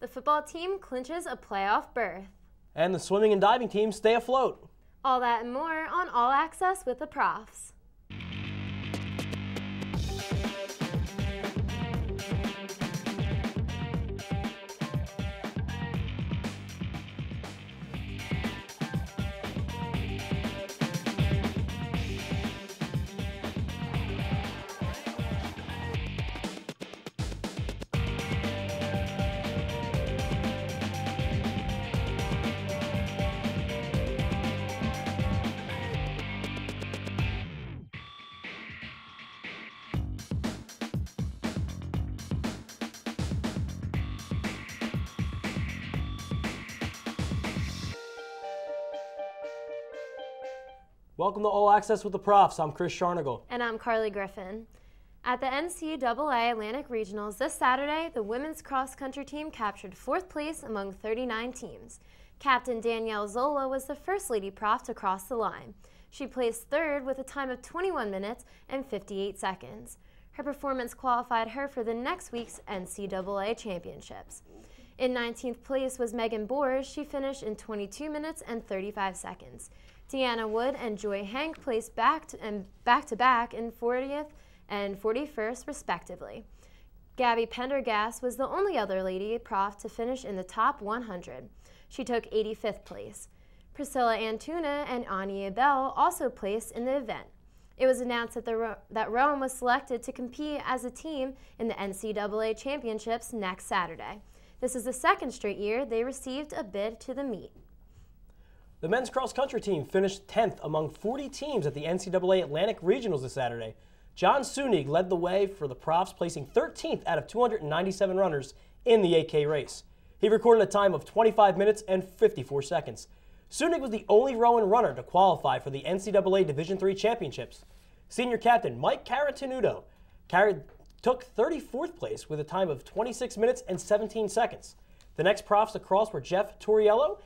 The football team clinches a playoff berth. And the swimming and diving teams stay afloat. All that and more on All Access with the Profs. Welcome to All Access with the Profs. I'm Chris Sharnagle. And I'm Carly Griffin. At the NCAA Atlantic Regionals this Saturday, the women's cross-country team captured 4th place among 39 teams. Captain Danielle Zola was the first Lady Prof to cross the line. She placed 3rd with a time of 21 minutes and 58 seconds. Her performance qualified her for the next week's NCAA championships. In 19th place was Megan Borges. She finished in 22 minutes and 35 seconds. Deanna Wood and Joy Hank placed back-to-back in 40th and 41st, respectively. Gabby Pendergast was the only other Lady Prof to finish in the top 100. She took 85th place. Priscilla Antuna and Anya Bell also placed in the event. It was announced that Rowan was selected to compete as a team in the NCAA championships next Saturday. This is the 2nd straight year they received a bid to the meet. The men's cross-country team finished 10th among 40 teams at the NCAA Atlantic Regionals this Saturday. John Sunig led the way for the Profs, placing 13th out of 297 runners in the 8K race. He recorded a time of 25 minutes and 54 seconds. Sunig was the only Rowan runner to qualify for the NCAA Division III championships. Senior captain Mike Caratinudo took 34th place with a time of 26 minutes and 17 seconds. The next Profs to cross were Jeff Torriello,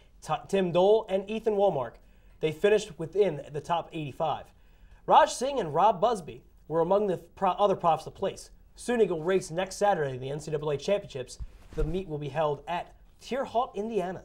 Tim Dole, and Ethan Womark. They finished within the top 85. Raj Singh and Rob Busby were among the other Profs to place. Sunig will race next Saturday in the NCAA championships. The meet will be held at Terre Haute, Indiana.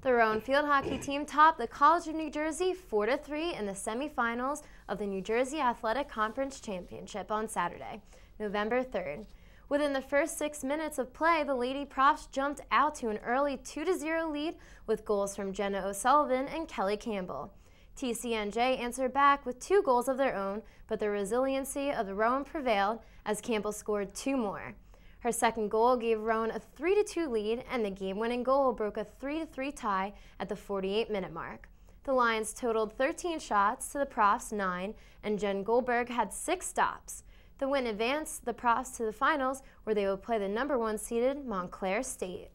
The Rowan field hockey team topped the College of New Jersey 4-3 in the semifinals of the New Jersey Athletic Conference Championship on Saturday, November 3rd. Within the first 6 minutes of play, the Lady Profs jumped out to an early 2-0 lead with goals from Jenna O'Sullivan and Kelly Campbell. TCNJ answered back with 2 goals of their own, but the resiliency of the Rowan prevailed as Campbell scored 2 more. Her second goal gave Rowan a 3-2 lead, and the game-winning goal broke a 3-3 tie at the 48-minute mark. The Lions totaled 13 shots to the Profs' 9, and Jen Goldberg had 6 stops. The win advanced the Profs to the finals, where they would play the #1 seeded Montclair State.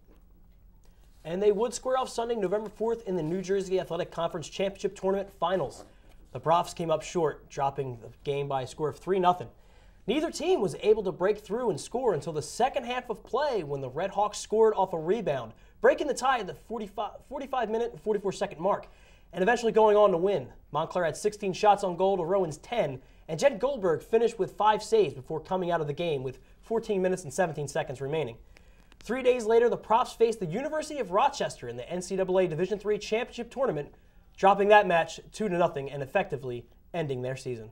And they would square off Sunday, November 4th in the New Jersey Athletic Conference Championship Tournament Finals. The Profs came up short, dropping the game by a score of 3-0. Neither team was able to break through and score until the second half of play when the Red Hawks scored off a rebound, breaking the tie at the 45-minute and 44-second mark, and eventually going on to win. Montclair had 16 shots on goal to Rowan's 10, and Jen Goldberg finished with 5 saves before coming out of the game with 14 minutes and 17 seconds remaining. 3 days later, the Profs faced the University of Rochester in the NCAA Division III Championship Tournament, dropping that match 2-0 and effectively ending their season.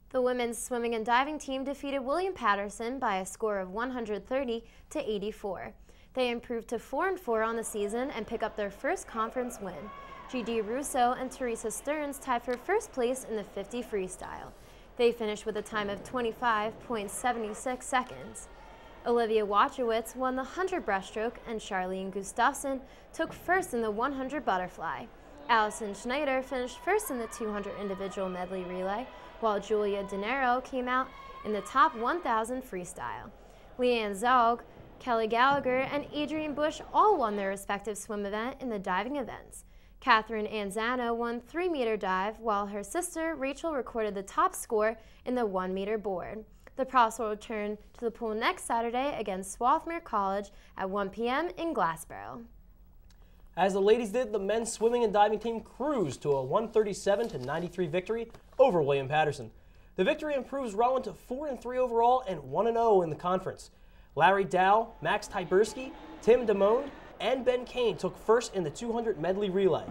The women's swimming and diving team defeated William Patterson by a score of 130-84. They improved to 4-4 on the season and pick up their first conference win. Gigi Russo and Teresa Stearns tied for first place in the 50 freestyle. They finished with a time of 25.76 seconds. Olivia Wachowicz won the 100 breaststroke, and Charlene Gustafson took first in the 100 butterfly. Allison Schneider finished first in the 200 individual medley relay, while Julia De Niro came out in the top 1,000 freestyle. Leanne Zaug, Kelly Gallagher, and Adrienne Bush all won their respective swim event in the diving events. Catherine Anzano won 3-meter dive, while her sister Rachel recorded the top score in the 1-meter board. The Profs will return to the pool next Saturday against Swarthmere College at 1 p.m. in Glassboro. As the ladies did, the men's swimming and diving team cruised to a 137-93 victory over William Patterson. The victory improves Rowan to 4-3 overall and 1-0 in the conference. Larry Dow, Max Tyberski, Tim Damone, and Ben Kane took first in the 200 medley relay.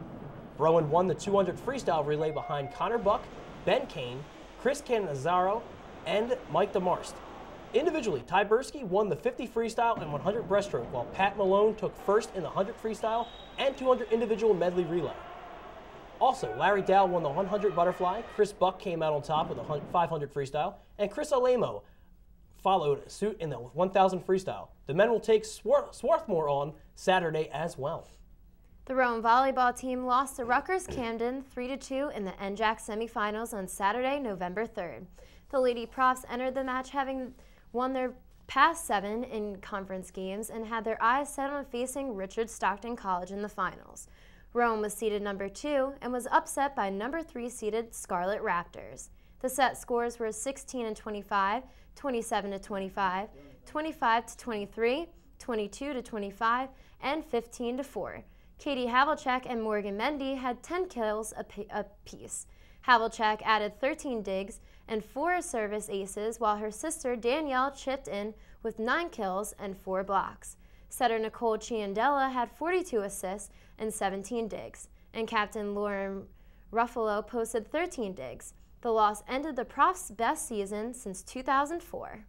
Rowan won the 200 freestyle relay behind Connor Buck, Ben Kane, Chris Cannizzaro, and Mike DeMarst. Individually, Tyberski won the 50 freestyle and 100 breaststroke, while Pat Malone took first in the 100 freestyle and 200 individual medley relay. Also, Larry Dow won the 100 butterfly, Chris Buck came out on top with the 500 freestyle, and Chris Alamo followed suit in the 1000 freestyle. The men will take Swarthmore on Saturday as well. The Rowan volleyball team lost to Rutgers Camden 3-2 in the NJAC semifinals on Saturday, November 3rd. The Lady Profs entered the match having won their past 7 in conference games and had their eyes set on facing Richard Stockton College in the finals. Rowan was seeded number 2 and was upset by number 3 seeded Scarlet Raptors. The set scores were 16-25, 27-25, 25-23, 22-25, and 15-4. Katie Havlicek and Morgan Mendy had 10 kills apiece. Havlicek added 13 digs and 4 service aces, while her sister Danielle chipped in with 9 kills and 4 blocks. Setter Nicole Ciandella had 42 assists and 17 digs, and captain Lauren Ruffalo posted 13 digs. The loss ended the Profs' best season since 2004.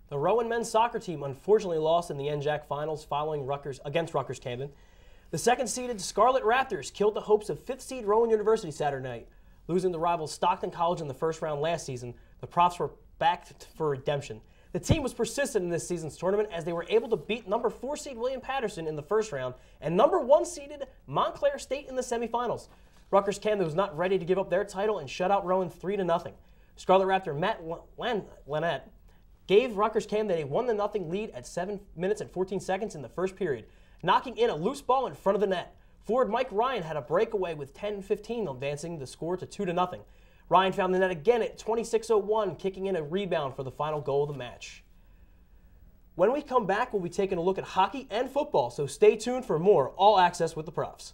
The Rowan men's soccer team unfortunately lost in the NJAC finals against Rutgers Camden. The second-seeded Scarlet Raptors killed the hopes of 5th seed Rowan University Saturday night. Losing to rival Stockton College in the first round last season, the Profs were back for redemption. The team was persistent in this season's tournament as they were able to beat number 4 seed William Patterson in the first round and number 1 seeded Montclair State in the semifinals. Rutgers Camden was not ready to give up their title and shut out Rowan 3-0. Scarlet Raptor Matt Lannett gave Rutgers Camden a 1-0 lead at 7 minutes and 14 seconds in the first period, knocking in a loose ball in front of the net. Forward Mike Ryan had a breakaway with 10-15, advancing the score to 2-0. Ryan found the net again at 26:01, kicking in a rebound for the final goal of the match. When we come back, we'll be taking a look at hockey and football, so stay tuned for more All Access with the Profs.